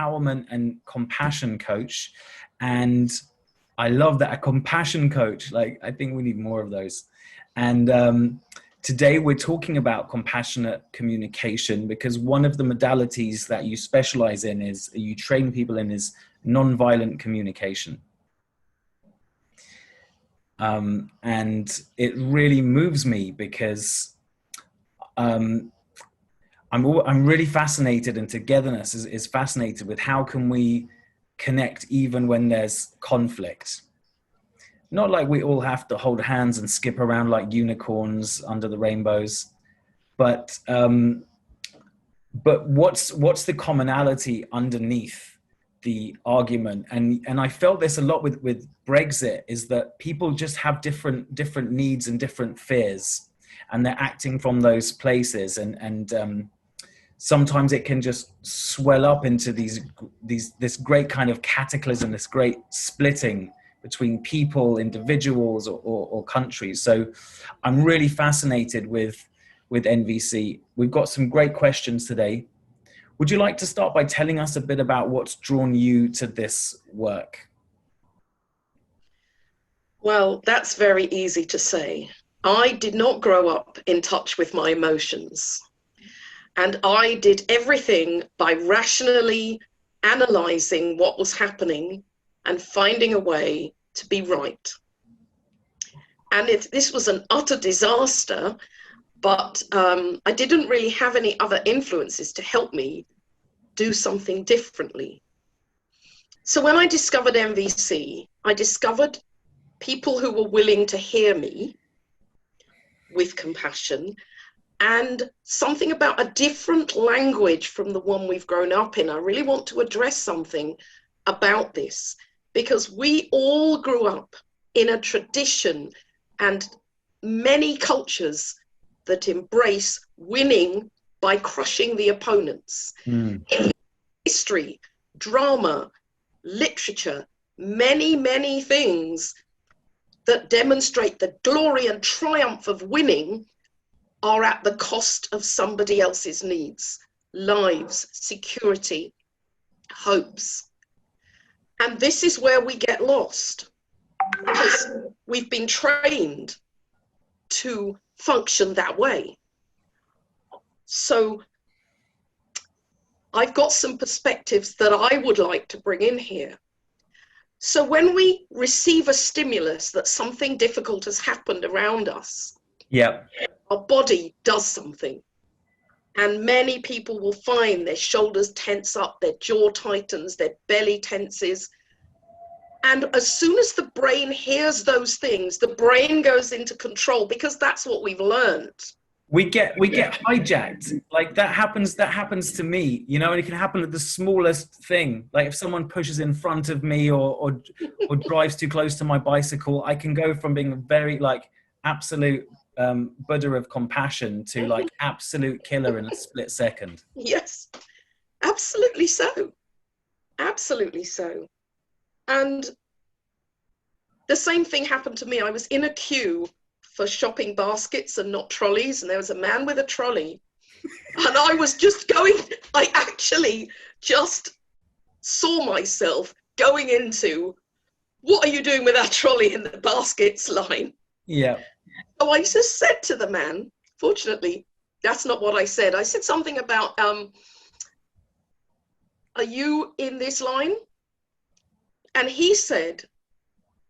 empowerment and compassion coach. And I love that, a compassion coach. Like, I think we need more of those. And today we're talking about compassionate communication, because one of the modalities that you specialize in is, you train people in, is nonviolent communication. And it really moves me because I'm really fascinated, and Togetherness is fascinated with how can we connect even when there's conflict. Not like we all have to hold hands and skip around like unicorns under the rainbows, but what's the commonality underneath the argument? And I felt this a lot with Brexit, is that people just have different needs and different fears, and they're acting from those places, and sometimes it can just swell up into this great kind of cataclysm, this great splitting between people, individuals, or countries. So I'm really fascinated with NVC. We've got some great questions today. Would you like to start by telling us a bit about what's drawn you to this work? Well, that's very easy to say. I did not grow up in touch with my emotions. And I did everything by rationally analyzing what was happening and finding a way to be right. And this was an utter disaster, but I didn't really have any other influences to help me do something differently. So when I discovered NVC, I discovered people who were willing to hear me with compassion, and something about a different language from the one we've grown up in. I really want to address something about this, because we all grew up in a tradition and many cultures that embrace winning by crushing the opponents. In history, drama, literature, many things that demonstrate the glory and triumph of winning are at the cost of somebody else's needs, lives, security, hopes. And this is where we get lost, because we've been trained to function that way. So I've got some perspectives that I would like to bring in here. So when we receive a stimulus that something difficult has happened around us, our body does something. And many people will find their shoulders tense up, their jaw tightens, their belly tenses. And as soon as the brain hears those things, the brain goes into control, because that's what we've learned. We get hijacked. Like that happens to me, you know, and it can happen at the smallest thing. Like if someone pushes in front of me or drives too close to my bicycle, I can go from being a very like absolute Buddha of compassion to like absolute killer in a split second. Yes, absolutely so. Absolutely so. And the same thing happened to me. I was in a queue for shopping baskets and not trolleys, and there was a man with a trolley, and I was just I actually just saw myself going into, what are you doing with that trolley in the baskets line? Yeah. So I just said to the man, fortunately, that's not what I said. I said something about, are you in this line? And he said,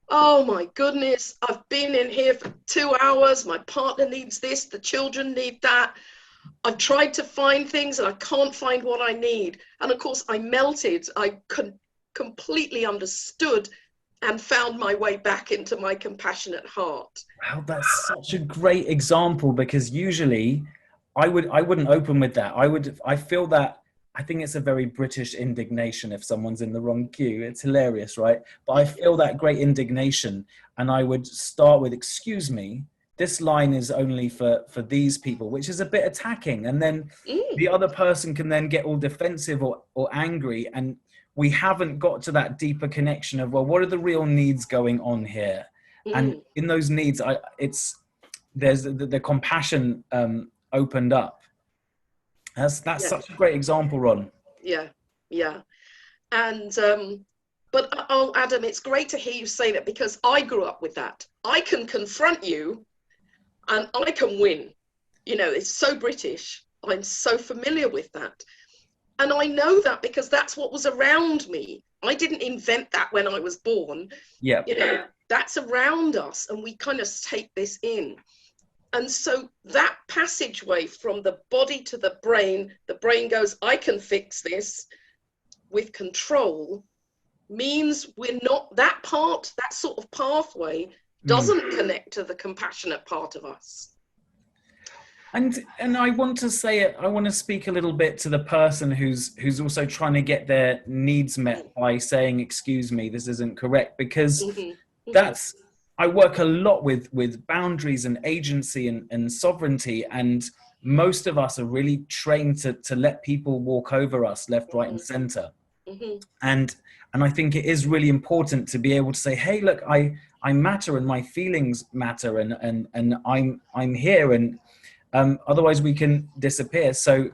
oh my goodness, I've been in here for 2 hours. My partner needs this, the children need that. I've tried to find things and I can't find what I need. And of course I melted. I completely understood and found my way back into my compassionate heart. Wow, that's such a great example, because usually I wouldn't open with that. I think it's a very British indignation if someone's in the wrong queue. It's hilarious, right? But I feel that great indignation, and I would start with, excuse me, this line is only for these people, which is a bit attacking. And then the other person can then get all defensive or angry, and we haven't got to that deeper connection of, well, what are the real needs going on here? And in those needs, there's the compassion opened up. That's such a great example, Ron. Yeah. And but oh, Adam, it's great to hear you say that, because I grew up with that. I can confront you and I can win. You know, it's so British. I'm so familiar with that. And I know that because that's what was around me. I didn't invent that when I was born. Yeah. You know, that's around us, and we kind of take this in. And so that passageway from the body to the brain goes, I can fix this with control, means we're not, that part, that sort of pathway doesn't connect to the compassionate part of us. And I want to say it, I want to speak a little bit to the person who's also trying to get their needs met by saying, excuse me, this isn't correct, because that's, I work a lot with boundaries and agency and sovereignty, and most of us are really trained to let people walk over us left, right, and center. And I think it is really important to be able to say, hey, look, I matter and my feelings matter, and I'm here, and otherwise we can disappear. So,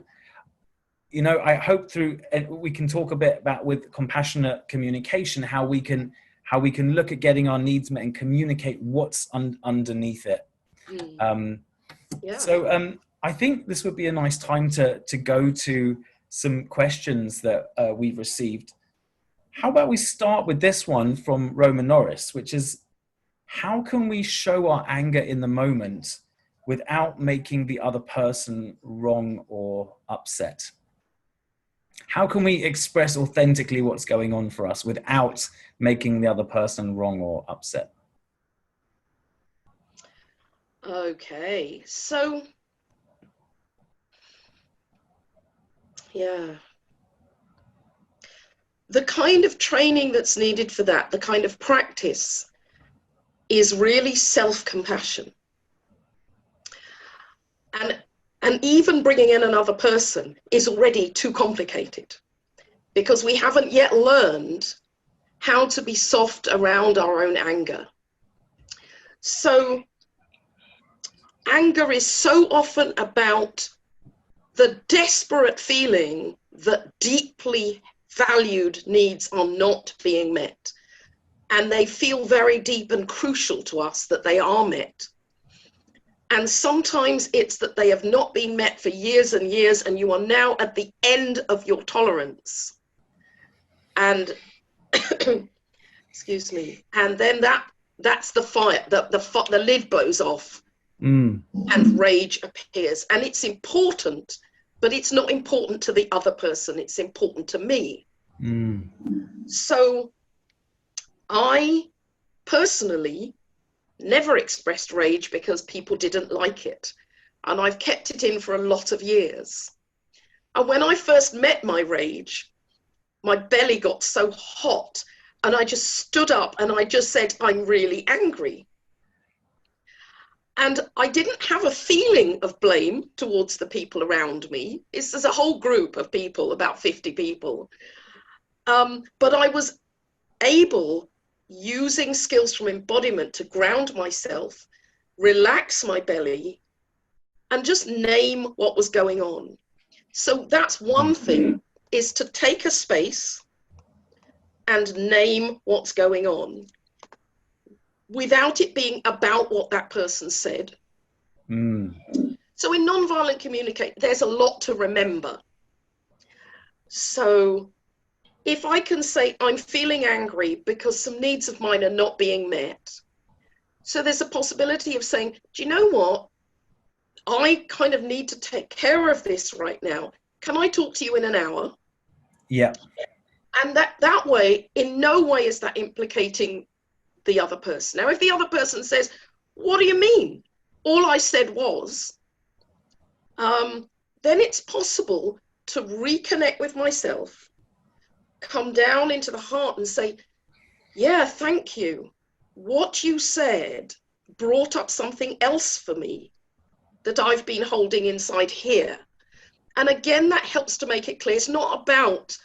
you know, I hope through, and we can talk a bit about with compassionate communication, how we can look at getting our needs met and communicate what's underneath it. So I think this would be a nice time to go to some questions that we've received. How about we start with this one from Roman Norris, which is, how can we show our anger in the moment without making the other person wrong or upset? How can we express authentically what's going on for us without making the other person wrong or upset? Okay, so, yeah. The kind of training that's needed for that, the kind of practice, is really self-compassion. And even bringing in another person is already too complicated, because we haven't yet learned how to be soft around our own anger. So anger is so often about the desperate feeling that deeply valued needs are not being met. And they feel very deep and crucial to us that they are met. And sometimes it's that they have not been met for years and years, and you are now at the end of your tolerance. And, excuse me, and then that's the fire, the lid blows off and rage appears. And it's important, but it's not important to the other person, it's important to me. So I personally never expressed rage because people didn't like it. And I've kept it in for a lot of years. And when I first met my rage, my belly got so hot, and I just stood up and I just said, I'm really angry. And I didn't have a feeling of blame towards the people around me. There's a whole group of people, about 50 people. But I was able, using skills from embodiment, to ground myself, relax my belly, and just name what was going on. So that's one thing, is to take a space and name what's going on without it being about what that person said. So in nonviolent communication, there's a lot to remember. So if I can say, I'm feeling angry because some needs of mine are not being met. So there's a possibility of saying, do you know what? I kind of need to take care of this right now. Can I talk to you in an hour? Yeah. And that way, in no way is that implicating the other person. Now, if the other person says, what do you mean? All I said was, then it's possible to reconnect with myself, come down into the heart and say, yeah, thank you. What you said brought up something else for me that I've been holding inside here. And again, that helps to make it clear. It's not about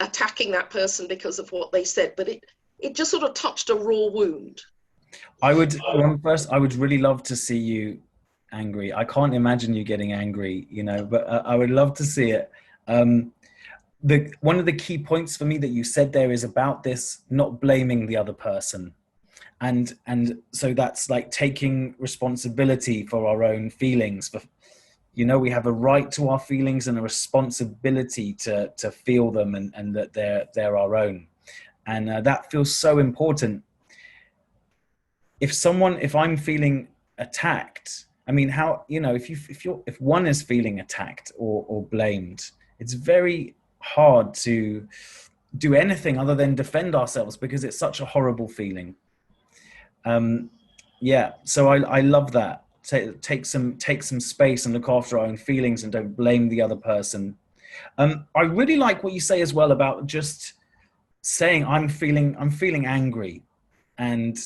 attacking that person because of what they said, but it just sort of touched a raw wound. I would really love to see you angry. I can't imagine you getting angry, you know, but I would love to see it. one of the key points for me that you said there is about this not blaming the other person. And so that's like taking responsibility for our own feelings. For, we have a right to our feelings and a responsibility to feel them, and that they're our own. And that feels so important. If I'm feeling attacked, I mean, how, if one is feeling attacked or blamed, it's very hard to do anything other than defend ourselves, because it's such a horrible feeling. So I love that. Take some space and look after our own feelings, and don't blame the other person. I really like what you say as well about just saying I'm feeling angry, and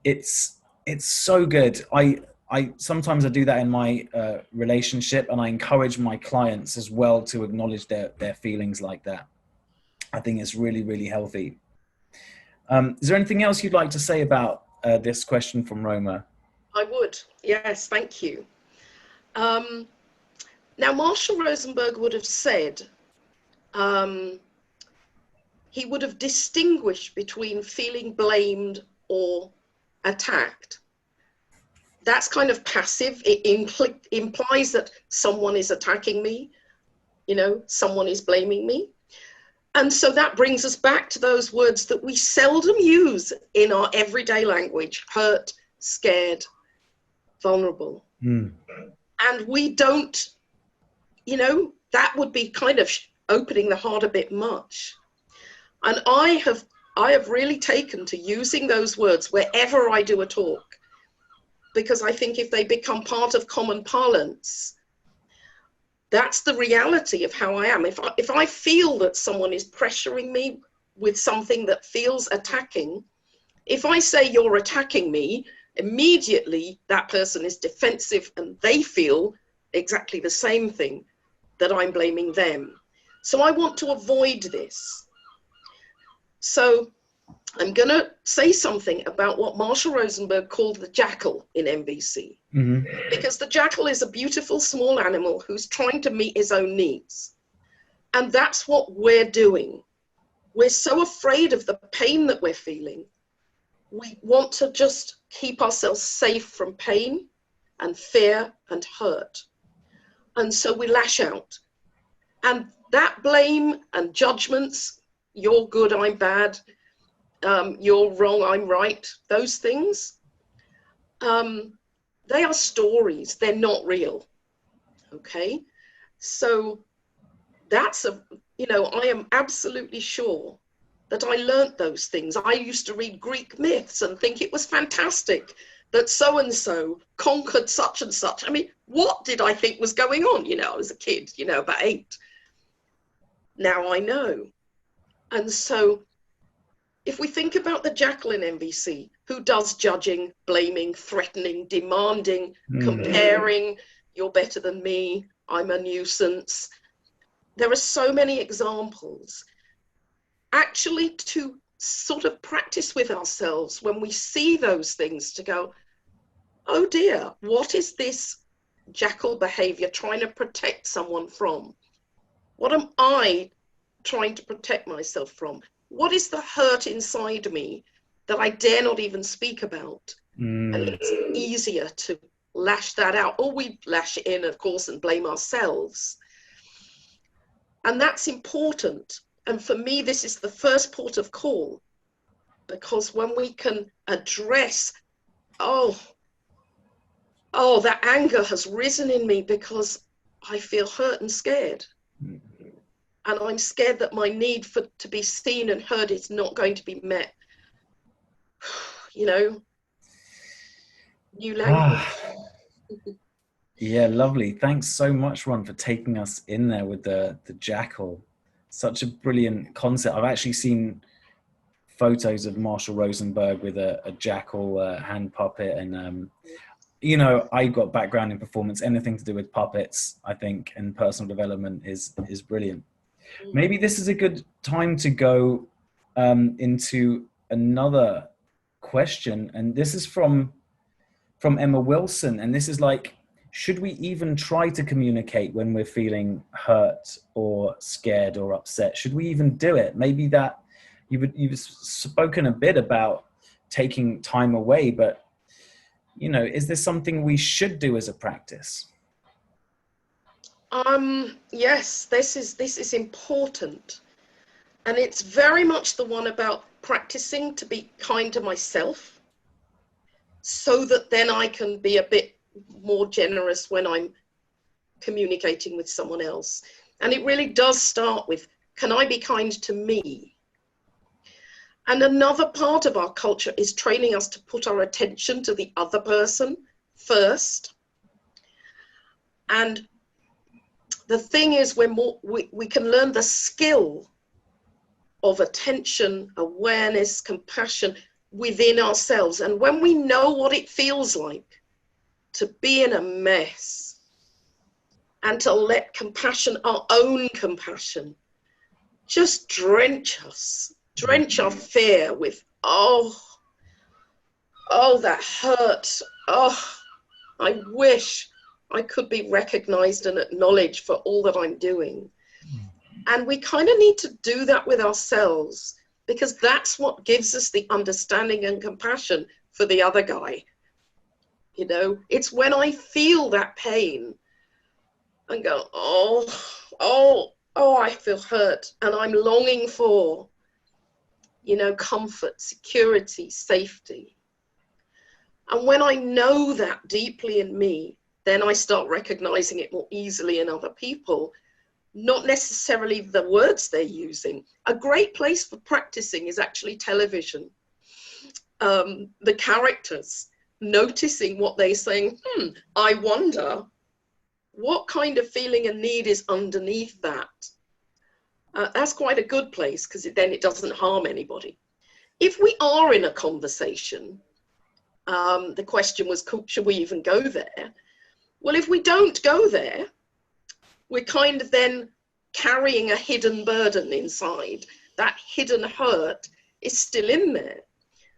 it's so good. I sometimes I do that in my relationship, and I encourage my clients as well to acknowledge their feelings like that. I think it's really, really healthy. Is there anything else you'd like to say about this question from Roma? I would, yes, thank you. Now, Marshall Rosenberg would have said, he would have distinguished between feeling blamed or attacked. That's kind of passive. It implies that someone is attacking me, someone is blaming me. And so that brings us back to those words that we seldom use in our everyday language: hurt, scared, vulnerable. And we don't, that would be kind of opening the heart a bit much. And I have really taken to using those words wherever I do a talk, because I think if they become part of common parlance, that's the reality of how I am. If I feel that someone is pressuring me with something that feels attacking, if I say you're attacking me, immediately that person is defensive, and they feel exactly the same thing, that I'm blaming them. So I want to avoid this. So I'm going to say something about what Marshall Rosenberg called the jackal in MVC. Because the jackal is a beautiful small animal who's trying to meet his own needs. And that's what we're doing. We're so afraid of the pain that we're feeling. We want to just keep ourselves safe from pain and fear and hurt. And so we lash out. And that blame and judgments, you're good, I'm bad, you're wrong, I'm right, those things, they are stories, they're not real, okay? So that's I am absolutely sure that I learnt those things. I used to read Greek myths and think it was fantastic that so-and-so conquered such and such. I mean, what did I think was going on? I was a kid, about 8. Now I know. And so if we think about the jackal in MVC, who does judging, blaming, threatening, demanding, comparing, you're better than me, I'm a nuisance. There are so many examples. Actually, to sort of practice with ourselves when we see those things, to go, oh dear, what is this jackal behavior trying to protect someone from? What am I trying to protect myself from? What is the hurt inside me that I dare not even speak about? And it's easier to lash that out, or we lash it in, of course, and blame ourselves. And that's important. And for me, this is the first port of call, because when we can address, that anger has risen in me because I feel hurt and scared. And I'm scared that my need to be seen and heard is not going to be met. New language. Yeah, lovely. Thanks so much, Ron, for taking us in there with the jackal. Such a brilliant concept. I've actually seen photos of Marshall Rosenberg with a jackal hand puppet, and I've got background in performance. Anything to do with puppets, I think, and personal development is brilliant. Maybe this is a good time to go into another question, and this is from Emma Wilson, and this is like, should we even try to communicate when we're feeling hurt or scared or upset? Should we even do it? Maybe that you've spoken a bit about taking time away, but is this something we should do as a practice? Yes, this is important. And it's very much the one about practicing to be kind to myself, so that then I can be a bit more generous when I'm communicating with someone else. And it really does start with, can I be kind to me? And another part of our culture is training us to put our attention to the other person first. And the thing is, we can learn the skill of attention, awareness, compassion within ourselves. And when we know what it feels like to be in a mess and to let compassion, our own compassion, just drench us, drench our fear with, oh, that hurt. Oh, I wish I could be recognized and acknowledged for all that I'm doing. And we kind of need to do that with ourselves, because that's what gives us the understanding and compassion for the other guy. It's when I feel that pain and go, oh, I feel hurt, and I'm longing for, comfort, security, safety. And when I know that deeply in me, then I start recognizing it more easily in other people, not necessarily the words they're using. A great place for practicing is actually television. The characters, noticing what they're saying. I wonder what kind of feeling and need is underneath that. That's quite a good place, because then it doesn't harm anybody. If we are in a conversation, the question was, should we even go there? Well, if we don't go there, we're kind of then carrying a hidden burden inside. That hidden hurt is still in there.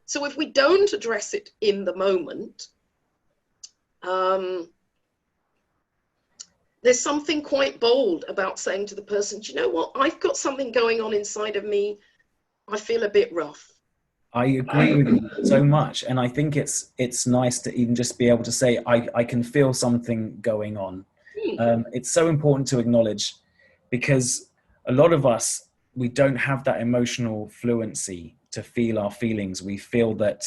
So if we don't address it in the moment, there's something quite bold about saying to the person, do you know what? I've got something going on inside of me. I feel a bit rough. I agree with you so much. And I think it's nice to even just be able to say, I can feel something going on. It's so important to acknowledge, because a lot of us, we don't have that emotional fluency to feel our feelings. We feel that,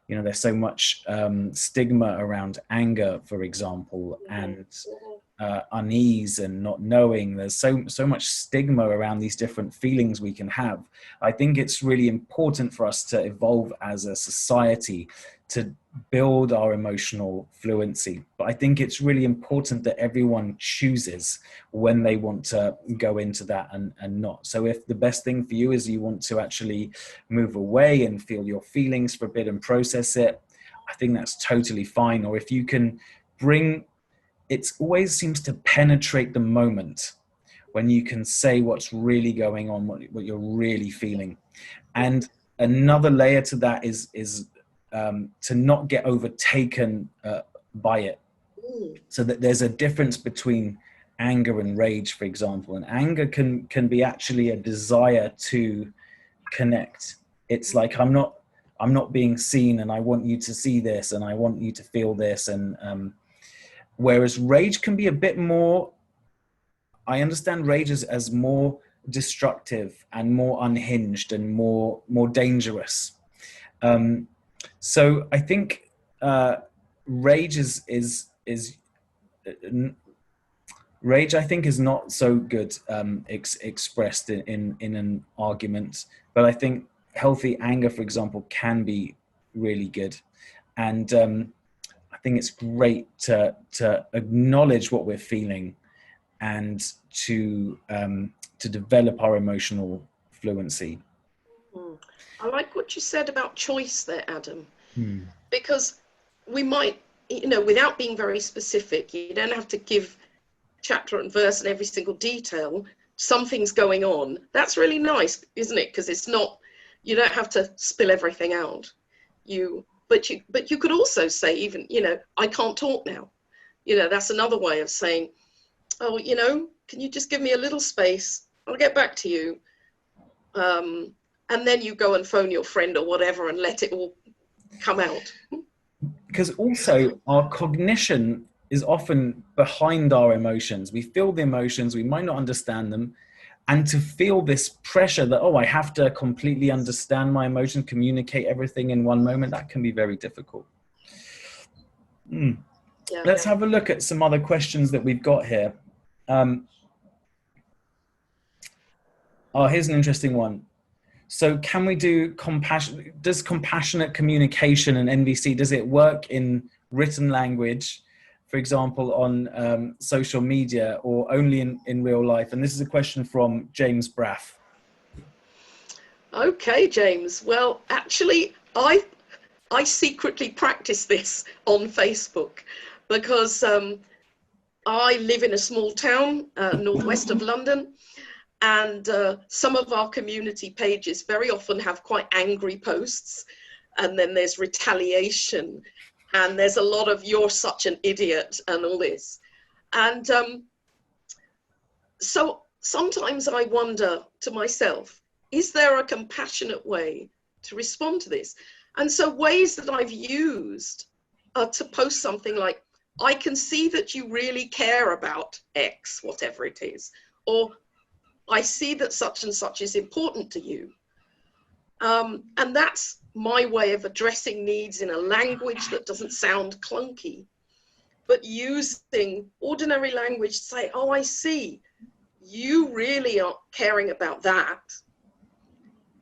there's so much stigma around anger, for example, and unease and not knowing. There's so much stigma around these different feelings we can have. I think it's really important for us to evolve as a society to build our emotional fluency. But I think it's really important that everyone chooses when they want to go into that and not. So if the best thing for you is you want to actually move away and feel your feelings for a bit and process it, I think that's totally fine. Or if you can it always seems to penetrate the moment when you can say what's really going on, what you're really feeling. And another layer to that is to not get overtaken by it. So that there's a difference between anger and rage, for example. And anger can be actually a desire to connect. It's like, I'm not being seen, and I want you to see this, and I want you to feel this. And whereas rage can be a bit more, I understand rage as more destructive and more unhinged and more dangerous. So I think rage rage, I think, is not so good expressed in an argument, but I think healthy anger, for example, can be really good. And I think it's great to acknowledge what we're feeling and to develop our emotional fluency. I like what you said about choice there, Adam, because we might, without being very specific, you don't have to give chapter and verse and every single detail. Something's going on. That's really nice, isn't it? Because it's not, you don't have to spill everything out. But you could also say, even, I can't talk now. That's another way of saying, oh, can you just give me a little space? I'll get back to you. And then you go and phone your friend or whatever and let it all come out. Because also our cognition is often behind our emotions. We feel the emotions, we might not understand them. And to feel this pressure that, oh, I have to completely understand my emotions, communicate everything in one moment, that can be very difficult. Yeah. Let's have a look at some other questions that we've got here. Here's an interesting one. So can we do compassion? Does compassionate communication and NVC, does it work in written language, for example, on social media, or only in real life? And this is a question from James Braff. Okay, James. Well, actually, I secretly practice this on Facebook because I live in a small town northwest of London. And some of our community pages very often have quite angry posts, and then there's retaliation, and there's a lot of "you're such an idiot" and all this. And so sometimes I wonder to myself, is there a compassionate way to respond to this? And so ways that I've used are to post something like, I can see that you really care about X, whatever it is, or I see that such and such is important to you. And that's my way of addressing needs in a language that doesn't sound clunky, but using ordinary language to say, oh, I see, you really are caring about that.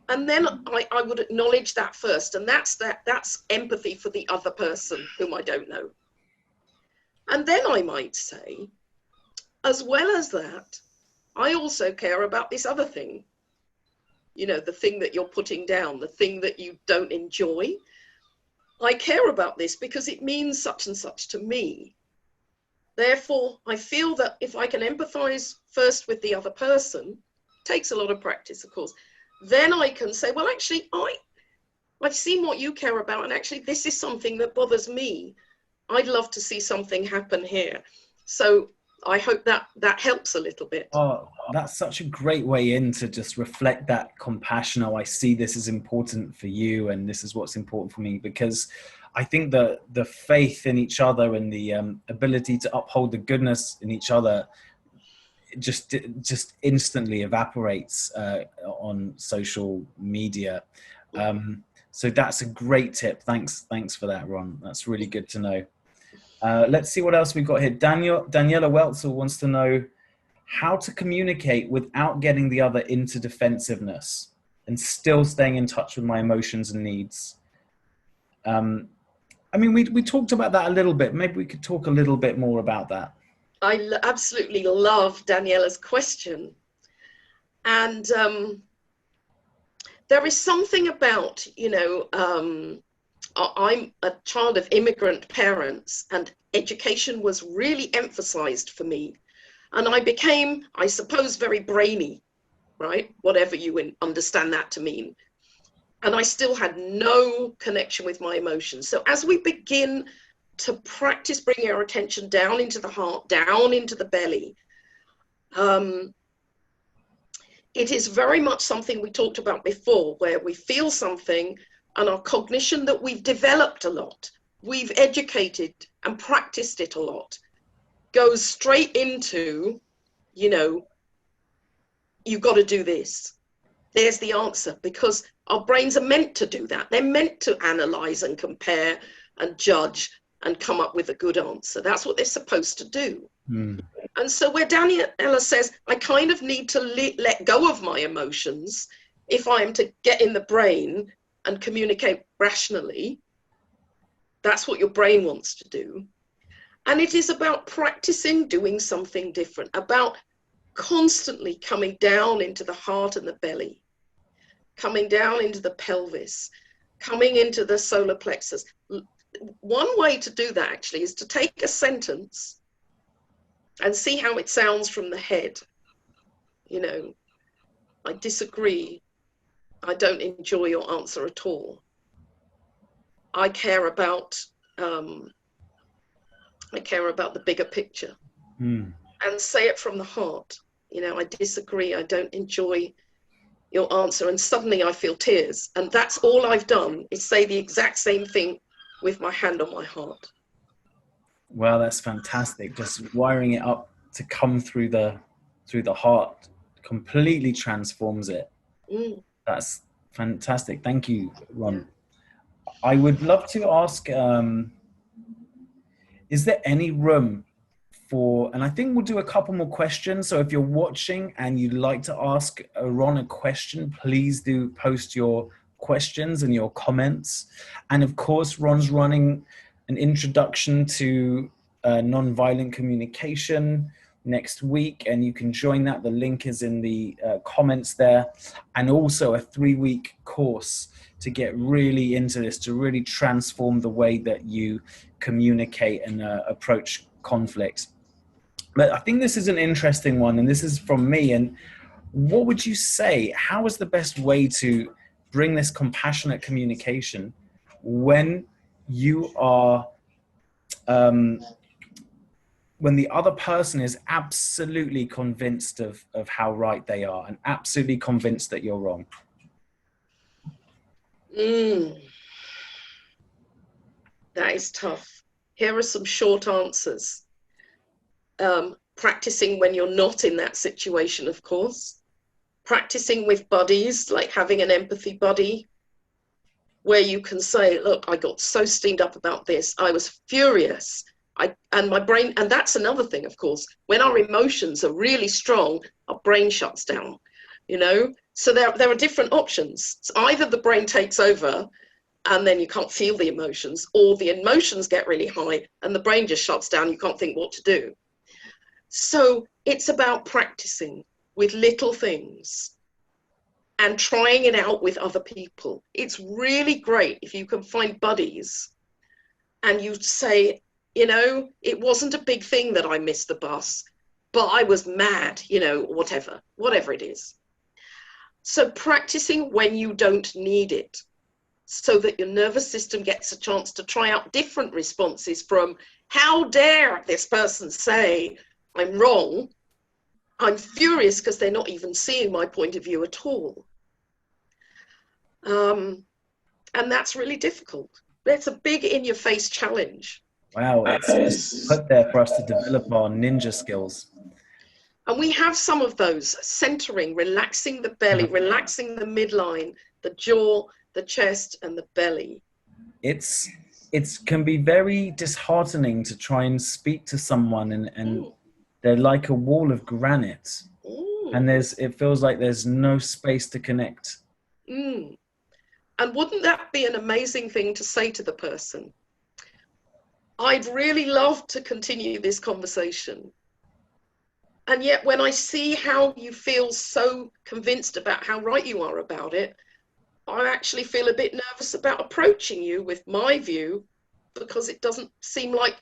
And then I would acknowledge that first. And that's empathy for the other person whom I don't know. And then I might say, as well as that, I also care about this other thing, the thing that you're putting down, the thing that you don't enjoy. I care about this because it means such and such to me. Therefore, I feel that if I can empathize first with the other person, takes a lot of practice, of course, then I can say, well, actually, I've seen what you care about, and actually this is something that bothers me. I'd love to see something happen here. So I hope that helps a little bit. Oh, that's such a great way in to just reflect that compassion. Oh, I see this is important for you, and this is what's important for me, because I think the faith in each other and the ability to uphold the goodness in each other just instantly evaporates on social media. So that's a great tip. Thanks for that, Ron. That's really good to know. Let's see what else we've got here. Daniela Weltzel wants to know how to communicate without getting the other into defensiveness and still staying in touch with my emotions and needs. I mean, we talked about that a little bit. Maybe we could talk a little bit more about that. I absolutely love Daniela's question. And there is something about, I'm a child of immigrant parents, and education was really emphasized for me. And I became, I suppose, very brainy, right? Whatever you understand that to mean. And I still had no connection with my emotions. So as we begin to practice bringing our attention down into the heart, down into the belly, it is very much something we talked about before, where we feel something and our cognition that we've developed a lot, we've educated and practiced it a lot, goes straight into, you've got to do this. There's the answer, because our brains are meant to do that. They're meant to analyze and compare and judge and come up with a good answer. That's what they're supposed to do. And so where Daniela says, I kind of need to let go of my emotions if I am to get in the brain and communicate rationally, that's what your brain wants to do. And it is about practicing doing something different, about constantly coming down into the heart and the belly, coming down into the pelvis, coming into the solar plexus. One way to do that actually is to take a sentence and see how it sounds from the head. I disagree. I don't enjoy your answer at all. I care about I care about the bigger picture. Mm. And say it from the heart. You know, I disagree. I don't enjoy your answer. And suddenly I feel tears. And that's all I've done, is say the exact same thing with my hand on my heart. Well, that's fantastic. Just wiring it up to come through the heart completely transforms it. Mm, That's fantastic. Thank you, yeah. Ron. I would love to ask, is there any room for, and I think we'll do a couple more questions. So if you're watching and you'd like to ask Ron a question, please do post your questions and your comments. And of course, Ron's running an introduction to nonviolent communication next week, and you can join that. The link is in the comments there. And also a 3-week course to get really into this, to really transform the way that you communicate and approach conflict. But I think this is an interesting one, and this is from me. And what would you say, how is the best way to bring this compassionate communication when you are, when the other person is absolutely convinced of how right they are and absolutely convinced that you're wrong? That is tough. Here are some short answers. Practicing when you're not in that situation, of course. Practicing with buddies, like having an empathy buddy, where you can say, look, I got so steamed up about this. I was furious. And my brain, and that's another thing, of course, when our emotions are really strong, our brain shuts down, you know? So there are different options. It's either the brain takes over and then you can't feel the emotions, or the emotions get really high and the brain just shuts down. You can't think what to do. So it's about practicing with little things and trying it out with other people. It's really great if you can find buddies and you say, you know, it wasn't a big thing that I missed the bus, but I was mad, you know, whatever it is. So practicing when you don't need it, so that your nervous system gets a chance to try out different responses from, how dare this person say I'm wrong? I'm furious because they're not even seeing my point of view at all. And that's really difficult. It's a big in-your-face challenge. Wow, it's just put there for us to develop our ninja skills. And we have some of those: centering, relaxing the belly, relaxing the midline, the jaw, the chest, and the belly. It can be very disheartening to try and speak to someone and they're like a wall of granite. And it feels like there's no space to connect. And wouldn't that be an amazing thing to say to the person? I'd really love to continue this conversation. And yet when I see how you feel so convinced about how right you are about it, I actually feel a bit nervous about approaching you with my view, because it doesn't seem like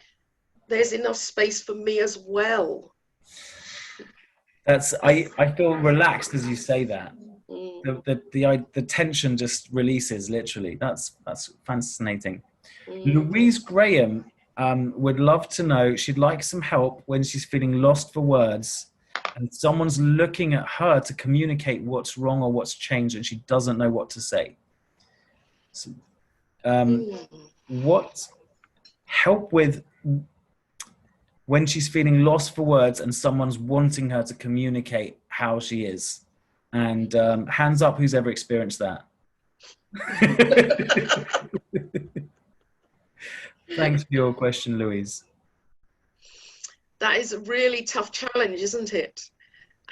there's enough space for me as well. I feel relaxed as you say that. The tension just releases, literally. That's fascinating. Louise Graham would love to know, she'd like some help when she's feeling lost for words and someone's looking at her to communicate what's wrong or what's changed and she doesn't know what to say. So, what help with when she's feeling lost for words and someone's wanting her to communicate how she is? And hands up who's ever experienced that. Thanks for your question, Louise. That is a really tough challenge, isn't it?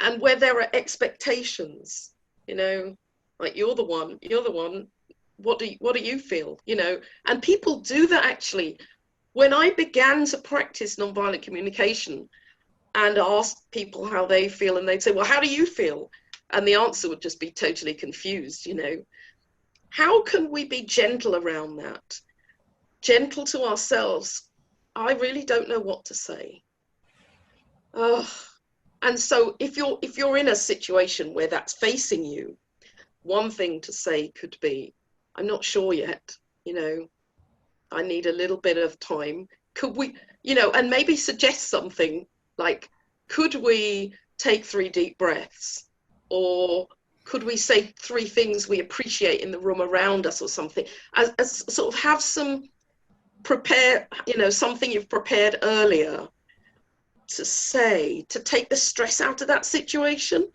And where there are expectations, you know, like you're the one, what do you feel, you know? And people do that actually. When I began to practice nonviolent communication and asked people how they feel, and they'd say, well, how do you feel? And the answer would just be totally confused, you know. How can we be gentle around that? Gentle to ourselves. I really don't know what to say. And so if you're in a situation where that's facing you, one thing to say could be, I'm not sure yet, you know, I need a little bit of time. Could and maybe suggest something like, could we take 3 deep breaths? Or could we say 3 things we appreciate in the room around us or something? As sort of have some prepare, something you've prepared earlier to say, to take the stress out of that situation.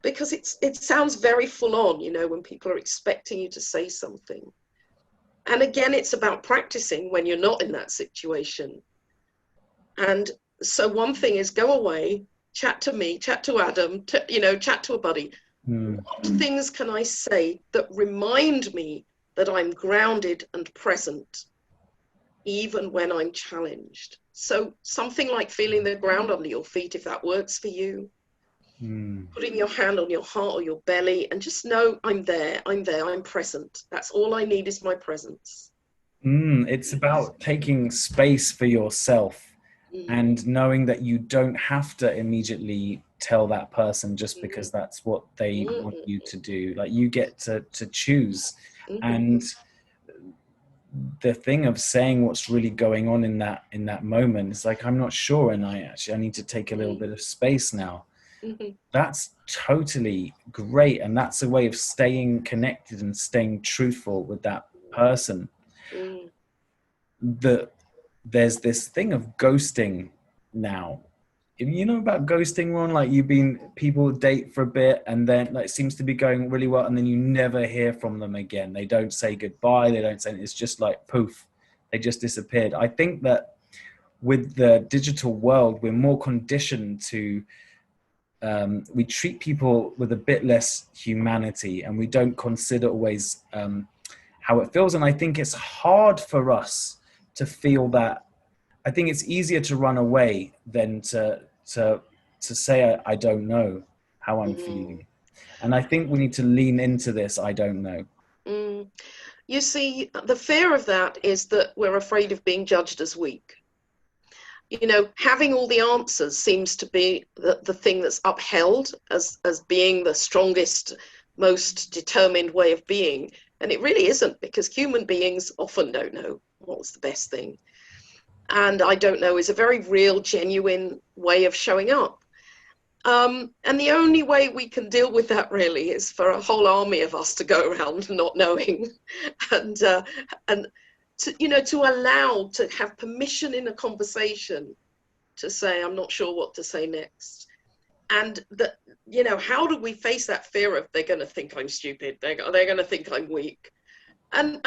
Because it sounds very full on, when people are expecting you to say something. And again, it's about practicing when you're not in that situation. And so one thing is go away, chat to me, chat to Adam, chat to a buddy. What things can I say that remind me that I'm grounded and present, even when I'm challenged? So something like feeling the ground under your feet, if that works for you. Putting your hand on your heart or your belly and just know I'm there, I'm present. That's all I need is my presence. It's about taking space for yourself and knowing that you don't have to immediately tell that person just because that's what they want you to do. Like, you get to choose. And the thing of saying what's really going on in that moment, it's like, I'm not sure, and I need to take a little bit of space now. That's totally great, and that's a way of staying connected and staying truthful with that person. There's this thing of ghosting now. You know about ghosting, Ron? Like, people date for a bit and then it seems to be going really well, and then you never hear from them again. They don't say goodbye. They don't say, it's just like poof, they just disappeared. I think that with the digital world, we're more conditioned to we treat people with a bit less humanity, and we don't consider always how it feels. And I think it's hard for us to feel that. I think it's easier to run away than to say, I don't know how I'm feeling. And I think we need to lean into this, I don't know. You see, the fear of that is that we're afraid of being judged as weak. Having all the answers seems to be the thing that's upheld as being the strongest, most determined way of being. And it really isn't, because human beings often don't know what's the best thing. And I don't know is a very real, genuine way of showing up. And the only way we can deal with that really is for a whole army of us to go around not knowing, and to allow, to have permission in a conversation to say, I'm not sure what to say next. And that, how do we face that fear of they're going to think I'm stupid, they're going to think I'm weak, and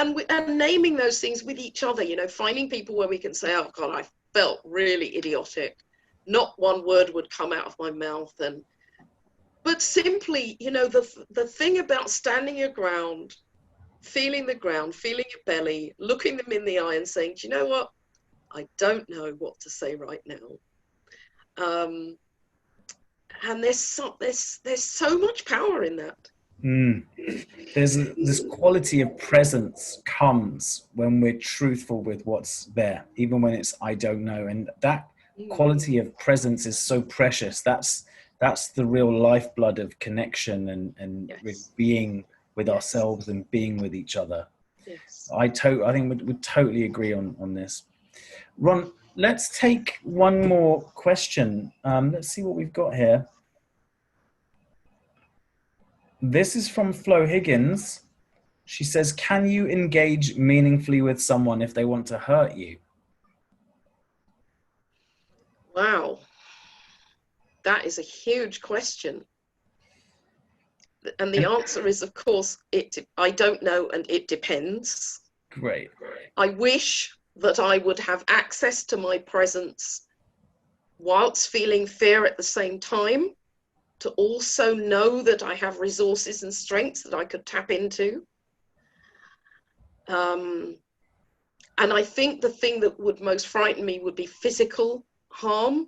naming those things with each other, finding people where we can say, oh God, I felt really idiotic, not one word would come out of my mouth. But simply, the thing about standing your ground, feeling the ground, feeling your belly, looking them in the eye and saying, do you know what? I don't know what to say right now. And there's so much power in that. There's this quality of presence comes when we're truthful with what's there, even when it's, I don't know. And that quality of presence is so precious. That's the real lifeblood of connection and Yes. with being with ourselves and being with each other. Yes. I think we'd totally agree on this. Ron, let's take one more question. Let's see what we've got here. This is from Flo Higgins. She says, can you engage meaningfully with someone if they want to hurt you? Wow. That is a huge question. And the answer is, of course, I don't know, and it depends. Great. I wish that I would have access to my presence whilst feeling fear at the same time, to also know that I have resources and strengths that I could tap into. And I think the thing that would most frighten me would be physical harm.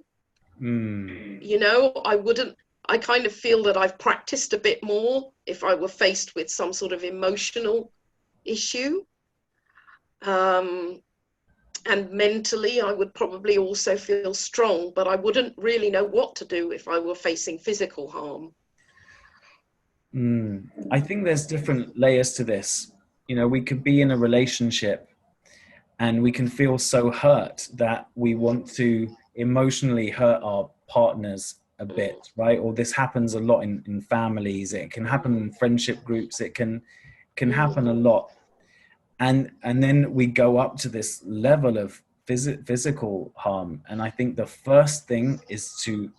I kind of feel that I've practiced a bit more if I were faced with some sort of emotional issue. And mentally, I would probably also feel strong, but I wouldn't really know what to do if I were facing physical harm. I think there's different layers to this. We could be in a relationship and we can feel so hurt that we want to emotionally hurt our partners a bit, right? Or this happens a lot in families. It can happen in friendship groups. It can happen a lot. And then we go up to this level of physical harm. And I think the first thing is to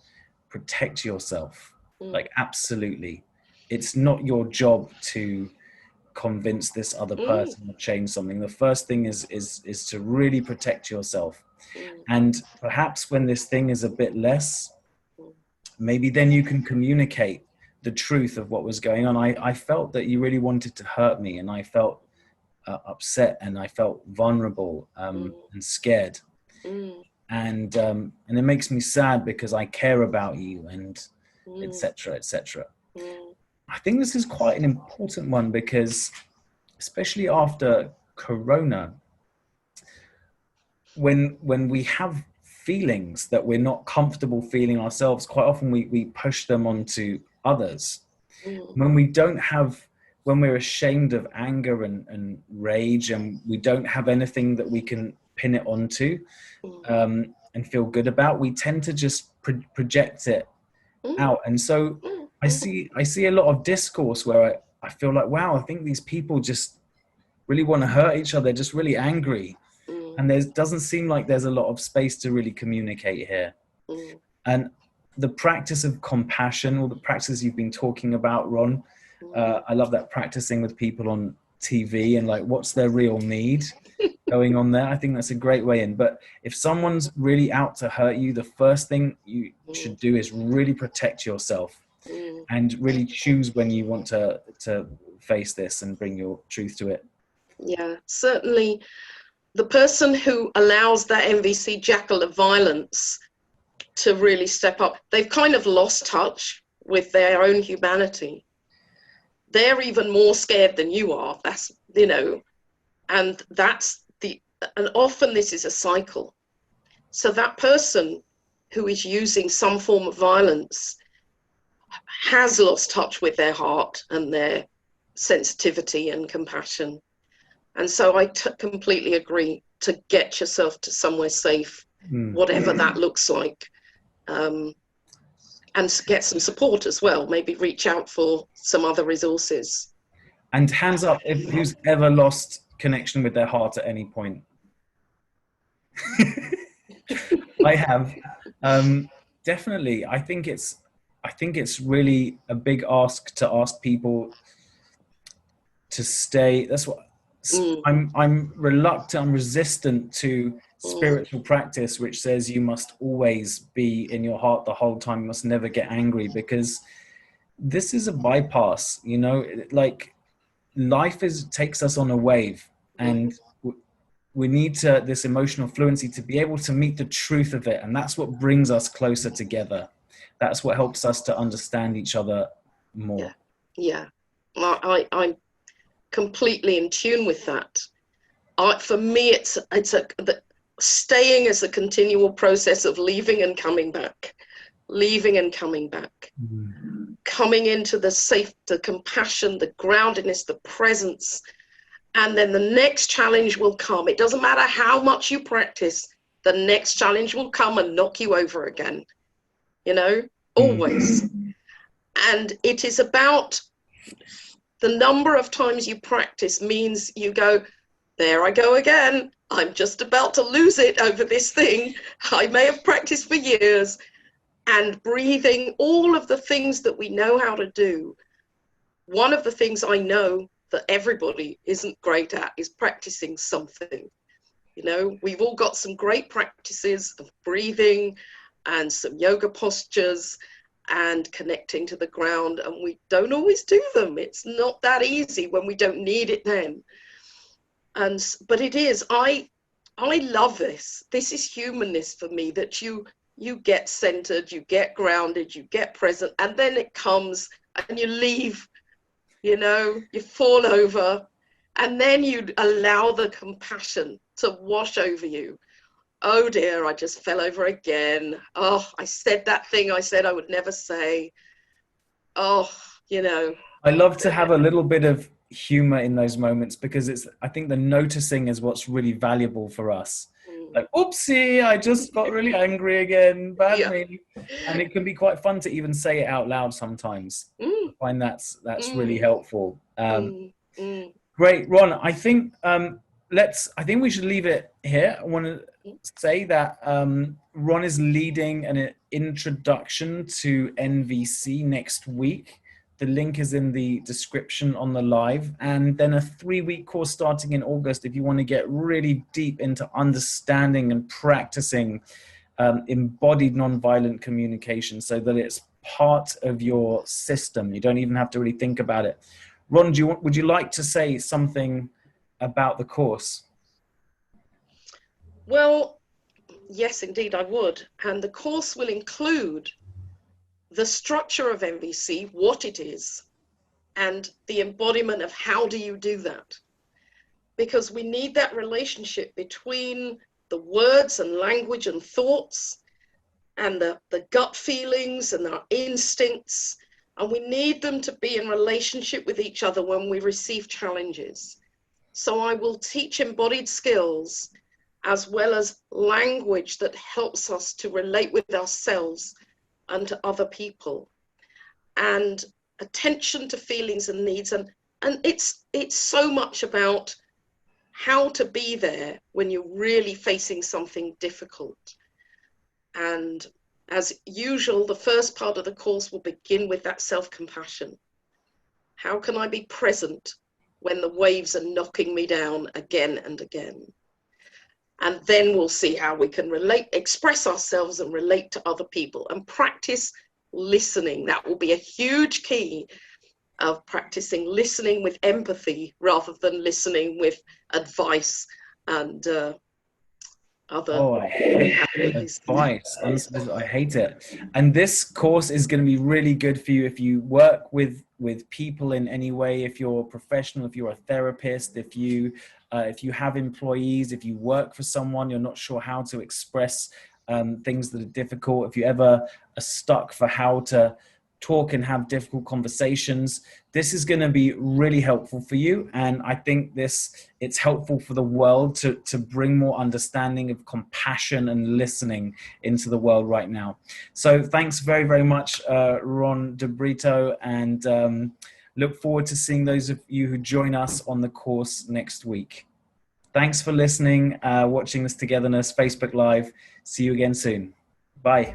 protect yourself. Like, absolutely. It's not your job to convince this other person to change something. The first thing is to really protect yourself. And perhaps when this thing is a bit less, maybe then you can communicate the truth of what was going on. I felt that you really wanted to hurt me, and I felt upset, and I felt vulnerable and scared. And it makes me sad because I care about you, and etc., etc. I think this is quite an important one because, especially after Corona, when we have feelings that we're not comfortable feeling ourselves, quite often we push them onto others. When we're ashamed of anger and rage, and we don't have anything that we can pin it onto and feel good about, we tend to just project it out. And so I see a lot of discourse where I feel like, wow, I think these people just really want to hurt each other. They're just really angry. And there doesn't seem like there's a lot of space to really communicate here. And the practice of compassion, or the practices you've been talking about, Ron, I love that, practicing with people on TV and like, what's their real need going on there. I think that's a great way in. But if someone's really out to hurt you, the first thing you should do is really protect yourself and really choose when you want to face this and bring your truth to it. Yeah, certainly. The person who allows that MVC jackal of violence to really step up, they've kind of lost touch with their own humanity. They're even more scared than you are. That's, and often this is a cycle. So that person who is using some form of violence has lost touch with their heart and their sensitivity and compassion. And so I completely agree to get yourself to somewhere safe, whatever that looks like, and get some support as well. Maybe reach out for some other resources. And hands up if who's ever lost connection with their heart at any point. I have. Definitely. I think it's really a big ask to ask people to stay. That's what I'm reluctant, I'm resistant to spiritual practice, which says you must always be in your heart the whole time, you must never get angry, because this is a bypass, like life takes us on a wave, and we need this emotional fluency to be able to meet the truth of it. And that's what brings us closer together. That's what helps us to understand each other more. Yeah. I'm completely in tune with that. For me, it's staying as a continual process of leaving and coming back, coming into the compassion, the groundedness, the presence, and then the next challenge will come. It doesn't matter how much you practice, the next challenge will come and knock you over again, always. And it is about the number of times you practice means you go, there I go again. I'm just about to lose it over this thing I may have practiced for years. And breathing, all of the things that we know how to do. One of the things I know that everybody isn't great at is practicing something. We've all got some great practices of breathing and some yoga postures and connecting to the ground, and we don't always do them. It's not that easy when we don't need it then. But it is. I love this. This is humanness for me, that you get centered, you get grounded, you get present, and then it comes and you leave, you fall over, and then you allow the compassion to wash over you. Oh dear, I just fell over again. Oh, I said that thing I said I would never say. Oh, I love to have a little bit of humor in those moments, because I think the noticing is what's really valuable for us. Like, oopsie, I just got really angry again, bad me. And it can be quite fun to even say it out loud sometimes. I find that's really helpful. Great, Ron. I think I think we should leave it here. I want to say that Ron is leading an introduction to NVC next week. The link is in the description on the live, and then a 3-week course starting in August if you want to get really deep into understanding and practicing embodied nonviolent communication, so that it's part of your system. You don't even have to really think about it. Ron, would you like to say something about the course? Well, yes, indeed, I would. And the course will include the structure of NVC, what it is, and the embodiment of how do you do that. Because we need that relationship between the words and language and thoughts and the gut feelings and our instincts. And we need them to be in relationship with each other when we receive challenges. So I will teach embodied skills as well as language that helps us to relate with ourselves and to other people, and attention to feelings and needs. And it's so much about how to be there when you're really facing something difficult. And as usual, the first part of the course will begin with that self-compassion. How can I be present when the waves are knocking me down again and again? And then we'll see how we can express ourselves and relate to other people and practice listening. That will be a huge key of practicing listening with empathy rather than listening with advice and other I hate advice. I hate it. And this course is going to be really good for you if you work with people in any way, if you're a professional, if you're a therapist, if you have employees, if you work for someone, you're not sure how to express things that are difficult, if you ever are stuck for how to talk and have difficult conversations, this is going to be really helpful for you. And I think it's helpful for the world to bring more understanding of compassion and listening into the world right now. So thanks very, very much, Ron de Brito, and look forward to seeing those of you who join us on the course next week. Thanks for listening, watching this Togetherness Facebook Live. See you again soon. Bye.